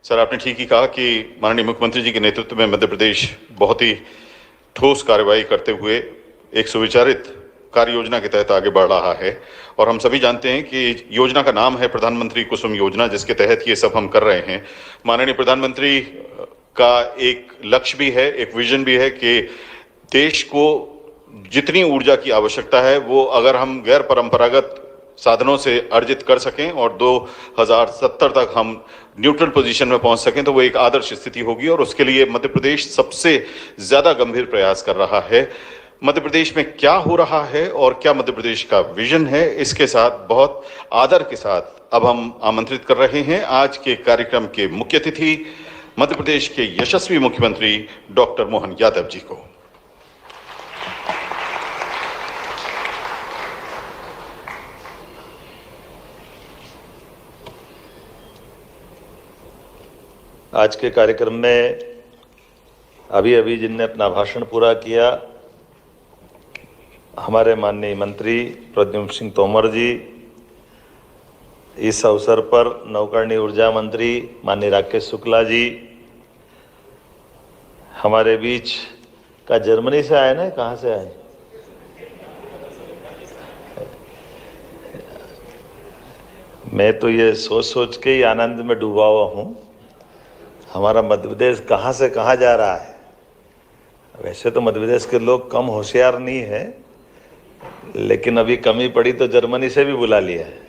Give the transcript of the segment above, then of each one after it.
Sir, आपने ठीक ही कहा कि माननीय मुख्यमंत्री जी के नेतृत्व में मध्य प्रदेश बहुत ही ठोस कार्रवाई करते हुए एक सुविचारित कार्य योजना के तहत आगे बढ़ रहा है। और हम सभी जानते हैं कि योजना का नाम है प्रधानमंत्री कुसुम योजना, जिसके तहत ये सब हम कर रहे हैं। माननीय प्रधानमंत्री का एक लक्ष्य भी है, एक विजन भी है कि देश को जितनी ऊर्जा की आवश्यकता है वो अगर हम गैर परंपरागत साधनों से अर्जित कर सकें और 2070 तक हम न्यूट्रल पोजीशन में पहुंच सकें तो वो एक आदर्श स्थिति होगी। और उसके लिए मध्य प्रदेश सबसे ज्यादा गंभीर प्रयास कर रहा है। मध्य प्रदेश में क्या हो रहा है और क्या मध्य प्रदेश का विजन है, इसके साथ बहुत आदर के साथ अब हम आमंत्रित कर रहे हैं आज के कार्यक्रम के मुख्य अतिथि मध्य प्रदेश के यशस्वी मुख्यमंत्री डॉक्टर मोहन यादव जी को। आज के कार्यक्रम में अभी जिनने अपना भाषण पूरा किया, हमारे माननीय मंत्री प्रद्युम्न सिंह तोमर जी, इस अवसर पर नवकरणीय ऊर्जा मंत्री माननीय राकेश शुक्ला जी, हमारे बीच का जर्मनी से आए ना, कहाँ से आए? मैं तो ये सोच के ही आनंद में डूबा हुआ हूँ, हमारा मध्य प्रदेश कहाँ से कहाँ जा रहा है। वैसे तो मध्य प्रदेश के लोग कम होशियार नहीं है, लेकिन अभी कमी पड़ी तो जर्मनी से भी बुला लिया है।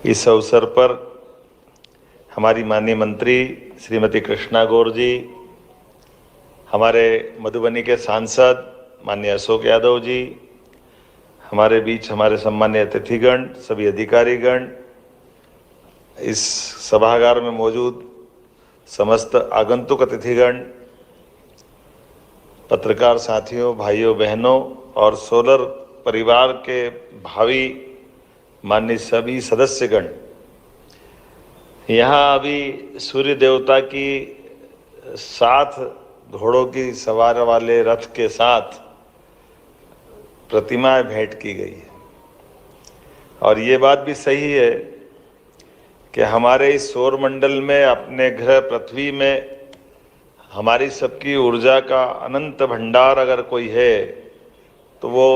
इस अवसर पर हमारी माननीय मंत्री श्रीमती कृष्णा गौर जी, हमारे मधुबनी के सांसद माननीय अशोक यादव जी, हमारे बीच हमारे सम्मानीय अतिथिगण, सभी अधिकारीगण, इस सभागार में मौजूद समस्त आगंतुक अतिथिगण, पत्रकार साथियों, भाइयों बहनों और सोलर परिवार के भावी माननीय सभी सदस्यगण, यहाँ अभी सूर्य देवता की 7 घोड़ों की सवार वाले रथ के साथ प्रतिमाएं भेंट की गई है। और ये बात भी सही है कि हमारे इस सौर मंडल में, अपने ग्रह पृथ्वी में हमारी सबकी ऊर्जा का अनंत भंडार अगर कोई है तो वो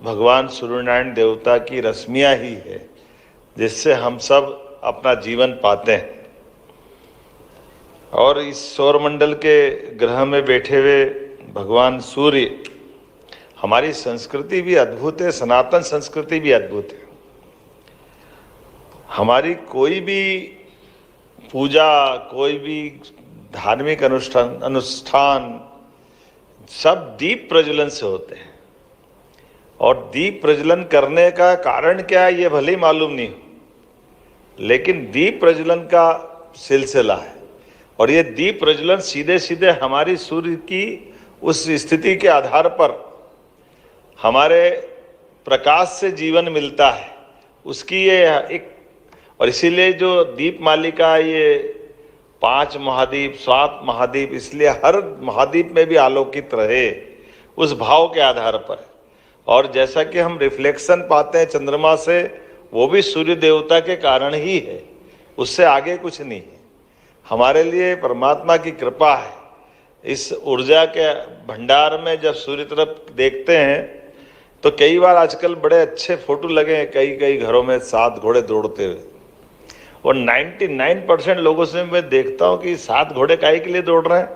भगवान सूर्यनारायण देवता की रश्मियाँ ही है, जिससे हम सब अपना जीवन पाते हैं। और इस सौर मंडल के ग्रह में बैठे हुए भगवान सूर्य, हमारी संस्कृति भी अद्भुत है, सनातन संस्कृति भी अद्भुत है। हमारी कोई भी पूजा, कोई भी धार्मिक अनुष्ठान सब दीप प्रज्वलन से होते हैं। और दीप प्रज्वलन करने का कारण क्या है ये भले ही मालूम नहीं हो, लेकिन दीप प्रज्वलन का सिलसिला है। और ये दीप प्रज्वलन सीधे सीधे हमारी सूर्य की उस स्थिति के आधार पर हमारे प्रकाश से जीवन मिलता है, उसकी ये एक, और इसीलिए जो दीप मालिका, ये 5 महाद्वीप 7 महाद्वीप, इसलिए हर महाद्वीप में भी आलोकित रहे उस भाव के आधार पर। और जैसा कि हम रिफ्लेक्शन पाते हैं चंद्रमा से, वो भी सूर्य देवता के कारण ही है, उससे आगे कुछ नहीं है। हमारे लिए परमात्मा की कृपा है। इस ऊर्जा के भंडार में जब सूर्य तरफ देखते हैं तो कई बार आजकल बड़े अच्छे फोटो लगे हैं कई घरों में 7 घोड़े दौड़ते हुए। और 99% लोगों से मैं देखता हूँ कि 7 घोड़े काहे के लिए दौड़ रहे हैं?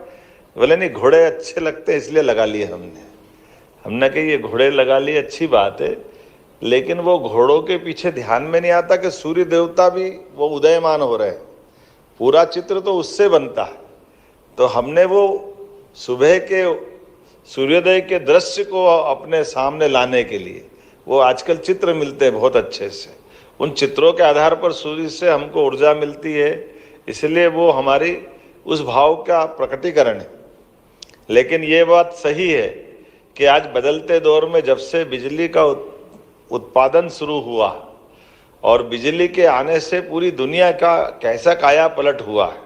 बोले नहीं, घोड़े अच्छे लगते हैं इसलिए लगा लिए हमने कहा ये घोड़े लगा लिए अच्छी बात है, लेकिन वो घोड़ों के पीछे ध्यान में नहीं आता कि सूर्य देवता भी वो उदयमान हो रहे हैं। पूरा चित्र तो उससे बनता है। तो हमने वो सुबह के सूर्योदय के दृश्य को अपने सामने लाने के लिए वो आजकल चित्र मिलते हैं बहुत अच्छे से, उन चित्रों के आधार पर सूर्य से हमको ऊर्जा मिलती है, इसलिए वो हमारी उस भाव का प्रकटीकरण है। लेकिन ये बात सही है कि आज बदलते दौर में जब से बिजली का उत्पादन शुरू हुआ और बिजली के आने से पूरी दुनिया का कैसा काया पलट हुआ है,